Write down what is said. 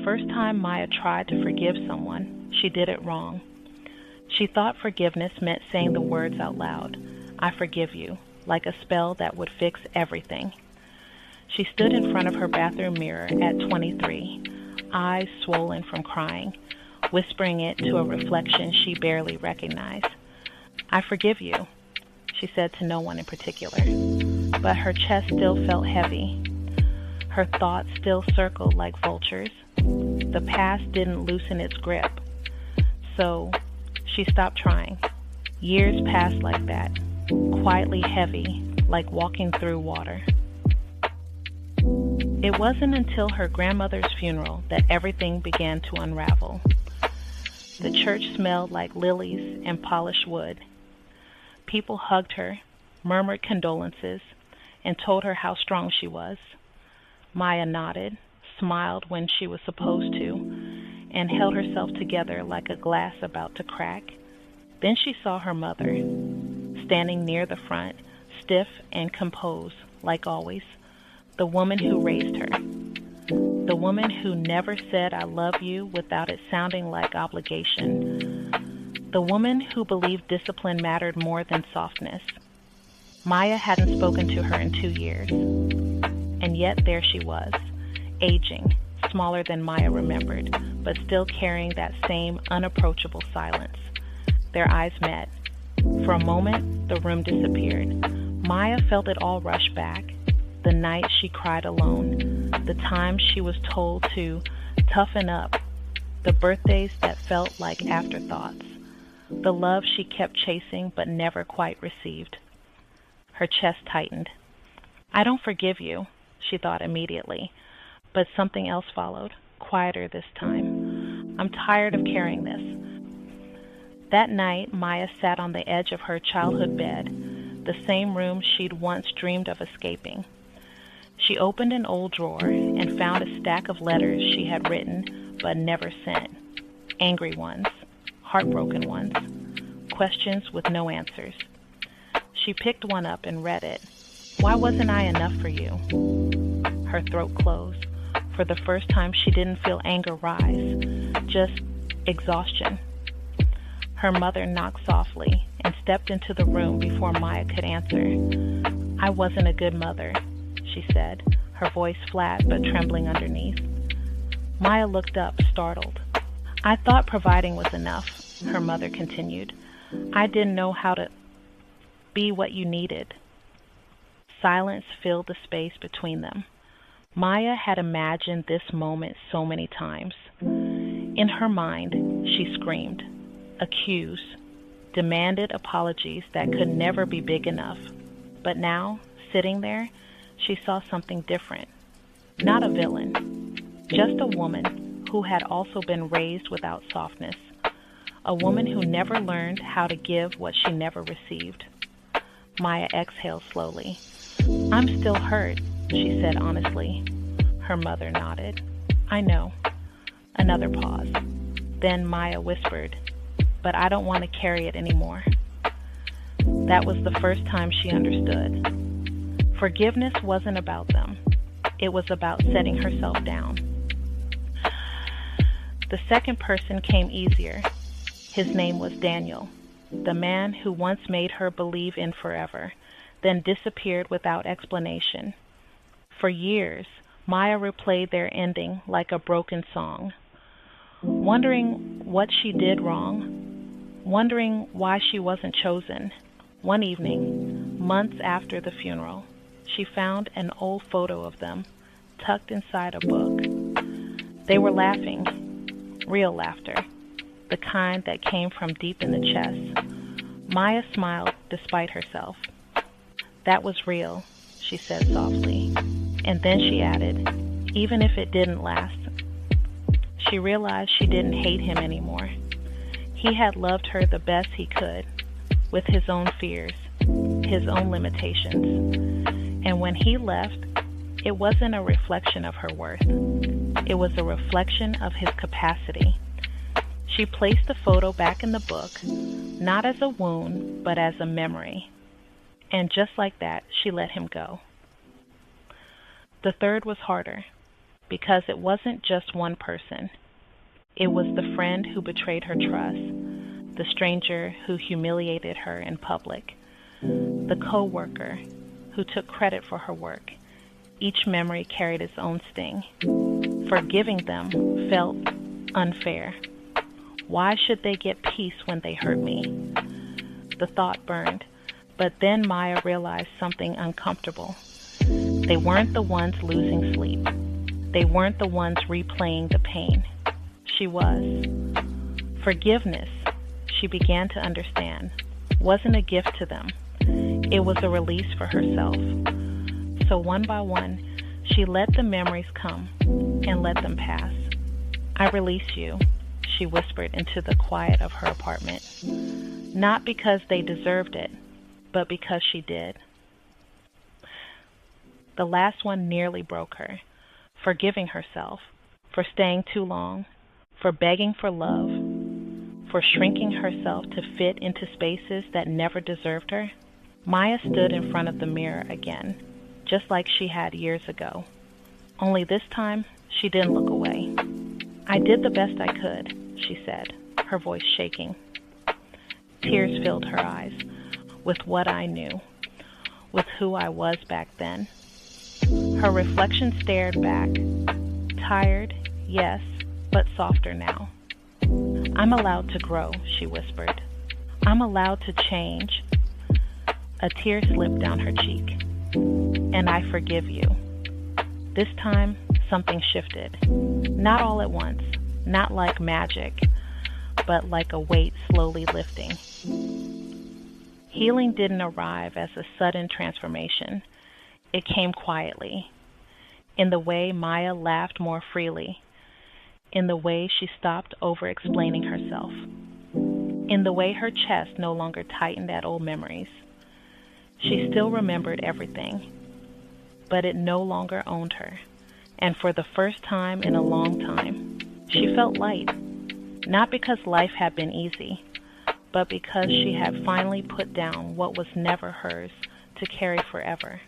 first time Maya tried to forgive someone, she did it wrong. She thought forgiveness meant saying the words out loud, "I forgive you," like a spell that would fix everything. She stood in front of her bathroom mirror at 23, eyes swollen from crying, whispering it to a reflection she barely recognized. "I forgive you," she said to no one in particular, but her chest still felt heavy. Her thoughts still circled like vultures. The past didn't loosen its grip. So she stopped trying. Years passed like that, quietly heavy, like walking through water. It wasn't until her grandmother's funeral that everything began to unravel. The church smelled like lilies and polished wood. People hugged her, murmured condolences, and told her how strong she was. Maya nodded, smiled when she was supposed to, and held herself together like a glass about to crack. Then she saw her mother, standing near the front, stiff and composed, like always. The woman who raised her. The woman who never said "I love you" without it sounding like obligation. The woman who believed discipline mattered more than softness. Maya hadn't spoken to her in 2 years. And yet there she was, aging, smaller than Maya remembered, but still carrying that same unapproachable silence. Their eyes met. For a moment, the room disappeared. Maya felt it all rush back. The night she cried alone, the times she was told to toughen up, the birthdays that felt like afterthoughts, the love she kept chasing but never quite received. Her chest tightened. "I don't forgive you," she thought immediately, but something else followed, quieter this time. "I'm tired of carrying this." That night, Maya sat on the edge of her childhood bed, the same room she'd once dreamed of escaping. She opened an old drawer and found a stack of letters she had written but never sent. Angry ones, heartbroken ones, questions with no answers. She picked one up and read it. "Why wasn't I enough for you?" Her throat closed. For the first time, she didn't feel anger rise, just exhaustion. Her mother knocked softly and stepped into the room before Maya could answer. "I wasn't a good mother," she said, her voice flat but trembling underneath. Maya looked up, startled. "I thought providing was enough," her mother continued. "I didn't know how to be what you needed." Silence filled the space between them. Maya had imagined this moment so many times. In her mind, she screamed, accused, demanded apologies that could never be big enough. But now, sitting there, she saw something different. Not a villain, just a woman who had also been raised without softness. A woman who never learned how to give what she never received. Maya exhaled slowly. "I'm still hurt," she said honestly. Her mother nodded. "I know." Another pause. Then Maya whispered, "But I don't want to carry it anymore." That was the first time she understood. Forgiveness wasn't about them. It was about setting herself down. The second person came easier. His name was Daniel, the man who once made her believe in forever, then disappeared without explanation. For years, Maya replayed their ending like a broken song, wondering what she did wrong, wondering why she wasn't chosen. One evening, months after the funeral, she found an old photo of them tucked inside a book. They were laughing, real laughter, the kind that came from deep in the chest. Maya smiled despite herself. "That was real," she said softly. And then she added, "Even if it didn't last." She realized she didn't hate him anymore. He had loved her the best he could, with his own fears, his own limitations. And when he left, it wasn't a reflection of her worth. It was a reflection of his capacity. She placed the photo back in the book, not as a wound, but as a memory. And just like that, she let him go. The third was harder. because it wasn't just one person. It was the friend who betrayed her trust, the stranger who humiliated her in public, the co-worker who took credit for her work. Each memory carried its own sting. Forgiving them felt unfair. Why should they get peace when they hurt me? The thought burned, but then Maya realized something uncomfortable. They weren't the ones losing sleep. They weren't the ones replaying the pain. She was. Forgiveness, she began to understand, wasn't a gift to them. It was a release for herself. So one by one, she let the memories come and let them pass. I release you, she whispered into the quiet of her apartment. Not because they deserved it, but because she did. The last one nearly broke her, forgiving herself, for staying too long, for begging for love, for shrinking herself to fit into spaces that never deserved her. Maya stood in front of the mirror again, just like she had years ago. Only this time, she didn't look away. I did the best I could, she said, her voice shaking. Tears filled her eyes with what I knew, with who I was back then. Her reflection stared back, tired, yes, but softer now. I'm allowed to grow, she whispered. I'm allowed to change. A tear slipped down her cheek. And I forgive you. This time, something shifted. Not all at once, not like magic, but like a weight slowly lifting. Healing didn't arrive as a sudden transformation. It came quietly, in the way Maya laughed more freely, in the way she stopped over-explaining herself, in the way her chest no longer tightened at old memories. She still remembered everything, but it no longer owned her. And for the first time in a long time, she felt light, not because life had been easy, but because she had finally put down what was never hers to carry forever.